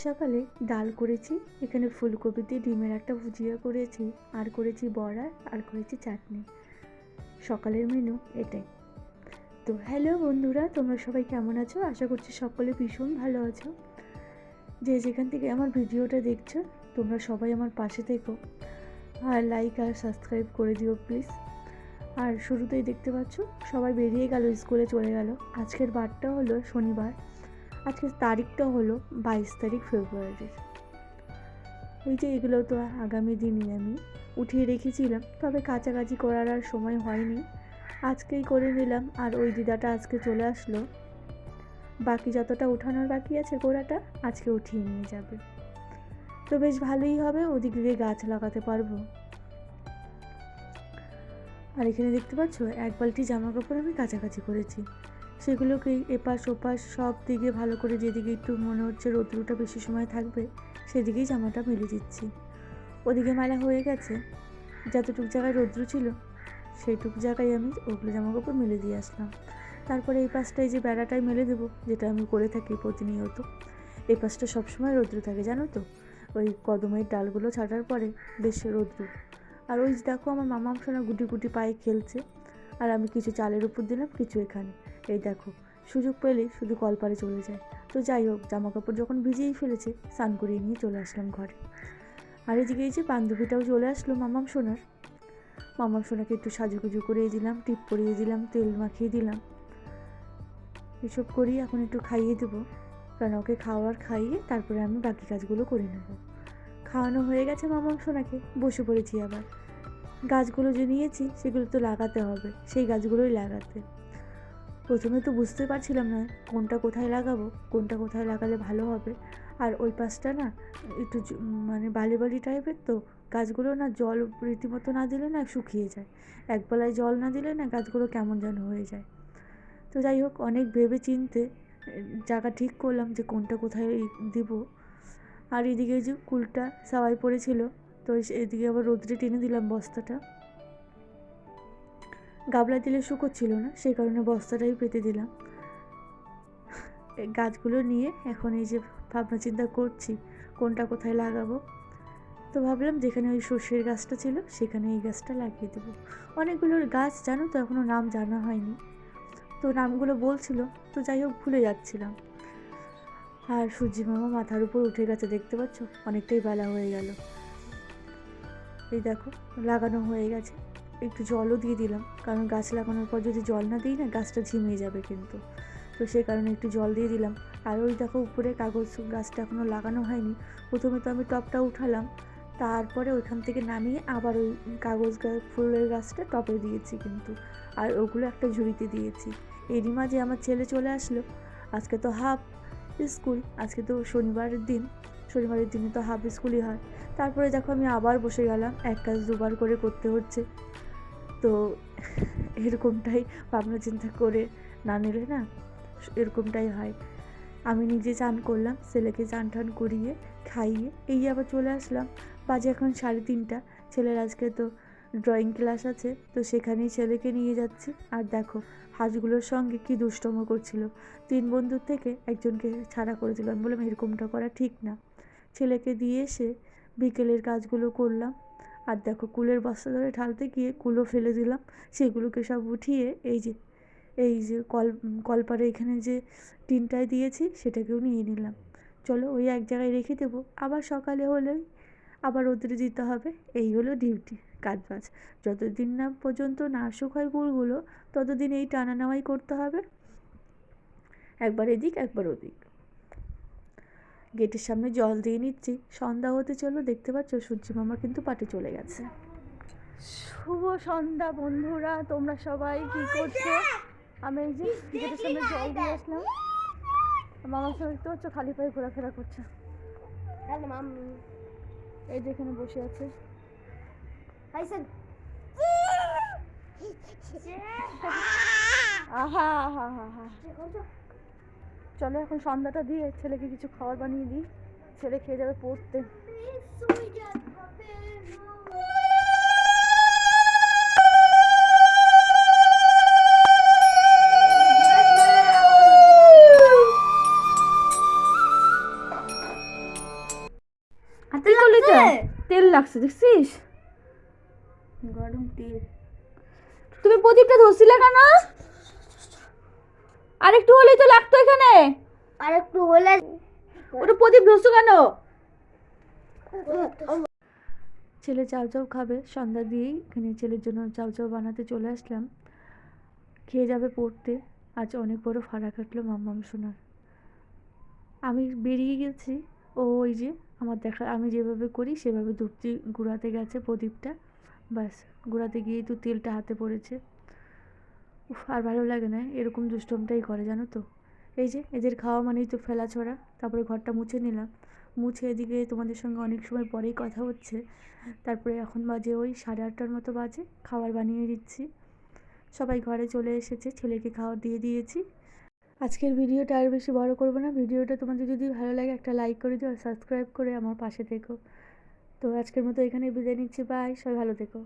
সকালে ডাল করেছি, এখানে ফুলকপি দিয়ে ডিমের একটা ভুজিয়া করেছি, আর করেছি বড়া, আর করেছি চাটনি। সকালের মেনু এটাই। তো হ্যালো বন্ধুরা, তোমরা সবাই কেমন আছো? আশা করছি সকলে ভীষণ ভালো আছো। যে যেখান থেকে আমার ভিডিওটা দেখছো তোমরা সবাই আমার পাশে থেকো, আর লাইক আর সাবস্ক্রাইব করে দিও প্লিজ। আর শুরুতেই দেখতে পাচ্ছ সবাই বেরিয়ে গেল, স্কুলে চলে গেল। আজকের বারটা হলো শনিবার, আজকের তারিখটা হলো 22 তারিখ ফেব্রুয়ারির। এই যে এগুলো তো আগামী দিনই আমি উঠিয়ে রেখেছিলাম, তবে কাছাকাছি করার আর সময় হয়নি, আজকেই করে নিলাম। আর ওই দিদাটা আজকে চলে আসলো, বাকি যতটা উঠানোর বাকি আছে গোড়াটা আজকে উঠিয়ে নিয়ে যাবে। তো বেশ ভালোই হবে, ওদিকে দিয়ে গাছ লাগাতে পারবো। আর এখানে দেখতে পাচ্ছ এক বালতি জামা কাপড় আমি কাছাকাছি করেছি, সেগুলোকে এপাশ ওপাশ সব দিকে ভালো করে, যেদিকে একটু মনে হচ্ছে রৌদ্রটা বেশি সময় থাকবে সেদিকেই জামাটা মেলে দিচ্ছি। ওদিকে মেলা হয়ে গেছে, যতটুকু জায়গায় রৌদ্র ছিল সেইটুকু জায়গায় আমি ওগুলো জামা কাপড় মেলে দিয়ে আসলাম। তারপরে এই পাশটায় যে বেড়াটাই মেলে দেবো, যেটা আমি করে থাকি প্রতিনিয়ত। এই পাশটা সবসময় রৌদ্র থাকে জানো তো, ওই কদমের ডালগুলো ছাটার পরে বেশ রৌদ্র। আর ওই দেখো আমার মামা সোনা গুটি গুটি পায়ে খেলছে, আর আমি কিছু চালের উপর দিলাম, কিছু এখানে। এই দেখো, সুযোগ পেলেই শুধু কলপারে চলে যায়। তো যাই হোক, জামা কাপড় যখন ভিজিয়েই ফেলেছে, স্নান করিয়ে নিয়ে চলে আসলাম ঘরে। আর এদিকে এই যে বান্ধবীটাও চলে আসলো মামাম সোনার। মামাম সোনাকে একটু সাজুগুজু করিয়ে দিলাম, টিপ পরিয়ে দিলাম, তেল মাখিয়ে দিলাম, এসব করিয়ে এখন একটু খাইয়ে দেবো, কারণ ওকে খাইয়ে তারপরে আমি বাকি কাজগুলো করে নেব। খাওয়ানো হয়ে গেছে মামাম সোনাকে, বসে পড়েছি আবার। গাছগুলো যে নিয়েছি সেগুলো তো লাগাতে হবে, সেই গাছগুলোই লাগাতে। প্রথমে তো বুঝতে পারছিলাম না কোনটা কোথায় লাগাবো, কোনটা কোথায় লাগালে ভালো হবে। আর ওই পাশটা না একটু মানে বালি বালি টাইপের, তো গাছগুলো না জল রীতিমতো না দিলে না শুকিয়ে যায়, একবেলায় জল না দিলে না গাছগুলো কেমন যেন হয়ে যায়। তো যাই হোক, অনেক ভেবে চিনতে জায়গা ঠিক করলাম যে কোনটা কোথায় দিব। আর এদিকে যে কুলটা সবাই পড়েছিল, তো এদিকে আবার রোদ্রে টেনে দিলাম বস্তাটা, গাবলা দিলে শুকোচ্ছিল না, সেই কারণে বস্তাটাই পেতে দিলাম। গাছগুলো নিয়ে এখন এই যে ভাবনা চিন্তা করছি কোনটা কোথায় লাগাবো। তো ভাবলাম যেখানে ওই সর্ষের গাছটা ছিল সেখানে এই গাছটা লাগিয়ে দেবো। অনেকগুলো গাছ জানো তো এখনও নাম জানা হয়নি, তো নামগুলো বলছিল, তো যাই হোক ভুলে যাচ্ছিলাম। আর সূর্যি মামা মাথার উপর উঠে গেছে, দেখতে পাচ্ছ অনেকটাই বেলা হয়ে গেল। এই দেখো লাগানো হয়ে গেছে, একটু জলও দিয়ে দিলাম, কারণ গাছ লাগানোর পর যদি জল না দিই না গাছটা ঝিমিয়ে যাবে কিন্তু, তো সেই কারণে একটু জল দিয়ে দিলাম। আর ওই দেখো উপরে কাগজ গাছটা এখনও লাগানো হয়নি, প্রথমে তো আমি টবটা উঠালাম, তারপরে ওইখান থেকে নামিয়ে আবার ওই কাগজ ফুলের গাছটা টবে দিয়েছি কিন্তু, আর ওগুলো একটা ঝুড়িতে দিয়েছি। এরই মাঝে আমার ছেলে চলে আসলো, আজকে তো হাফ স্কুল, আজকে তো শনিবারের দিনে তো হাফ স্কুলই হয়। তারপরে দেখো আমি আবার বসে গেলাম, এক কাজ দুবার করে করতে হচ্ছে। তো এরকমটাই ভাবনা চিন্তা করে না নিলে না এরকমটাই হয়। আমি নিজে চান করলাম, ছেলেকে চান টান করিয়ে খাইয়ে এই আবার চলে আসলাম। বাজে এখন 3:30। ছেলের আজকে তো ড্রয়িং ক্লাস আছে, তো সেখানেই ছেলেকে নিয়ে যাচ্ছি। আর দেখো হাঁসগুলোর সঙ্গে কি দুষ্টম করছিল, 3 বন্ধুর থেকে একজনকে ছাড়া করে দিল। আমি বললাম এরকমটা করা ঠিক না। ছেলেকে দিয়ে এসে বিকেলের কাজগুলো করলাম। আর দেখো কুলের বস্তা ধরে ঢালতে গিয়ে কুলো ফেলে দিলাম, সেগুলোকে সব উঠিয়ে এই যে কলপারে এখানে যে টিনটায় দিয়েছি সেটাকেও নিয়ে নিলাম। চলো ওই এক জায়গায় রেখে দেবো, আবার সকালে হলেই আবার রোদ্রে দিতে হবে। এই হলো ডিউটি, কাজবাজ। যতদিন না পর্যন্ত না শুকায় কুলগুলো ততদিন এই টানা নেওয়াই করতে হবে, একবার এদিক একবার ওদিক। গেটের সামনে জল দিয়ে নিচ্ছি, সন্ধ্যা হতে চলো, দেখতে পাচ্ছ সূর্যি মামা কিন্তু পাটে চলে গেছে। শুভ সন্ধ্যা বন্ধুরা, তোমরা সবাই কি করছো? আমি এই যে গেটের সামনে জল দিয়ে আসলাম, মামার সঙ্গে দেখতে পাচ্ছ খালি পায়ে ঘোরাফেরা করছে। এই যে এখানে বসে আছে, আহা আহা আহা। চলো এখন সন্ধ্যাটা দিয়ে ছেলেকে কিছু খাবার বানিয়ে দিই, ছেলে খেয়ে যাবে পড়তে। লাগছে দেখছিস? গরম তেল। তুমি প্রদীপটা ধরছিলে কেন? আরেকটু হলেই তো লাগতো এখানে। আরেকটু হলে ওটা প্রদীপ ধরছো কেন? ছেলে চাউচাউ খাবে, সন্ধ্যা দিয়েই এখানে ছেলের জন্য চাউচাউ বানাতে চলে আসলাম। খেয়ে যাবে পড়তে। আজ অনেক বড় ফাড়া কাটলো মাম্মাম সোনার। আমি বেরিয়ে গেছি, ও ওই যে আমার দেখা আমি যেভাবে করি সেভাবে ধূপটি গুঁড়াতে গেছে প্রদীপটা, ব্যাস গুঁড়াতে গিয়েই তো তেলটা হাতে পড়েছে। উফ, আর ভালো লাগে না, এরকম দুষ্টমটাই করে জানো তো। এই যে এদের খাওয়া মানেই তো ফেলা ছড়া। তারপরে ঘরটা মুছে নিলাম, মুছে এদিকে তোমাদের সঙ্গে অনেক সময় পরেই কথা হচ্ছে। তারপরে এখন বাজে ওই 8:30টার মতো বাজে, খাবার বানিয়ে দিচ্ছি। সবাই ঘরে চলে এসেছে, ছেলেকে খাবার দিয়ে দিয়েছি। আজকের ভিডিওটা আর বেশি বড় করব না। ভিডিওটা তোমাদের যদি ভালো লাগে একটা লাইক করে দিও আর সাবস্ক্রাইব করে আমার পাশে থেকো। তো আজকের মতো এখানেই বিদায় নিচ্ছি, বাই, সবাই ভালো থেকো।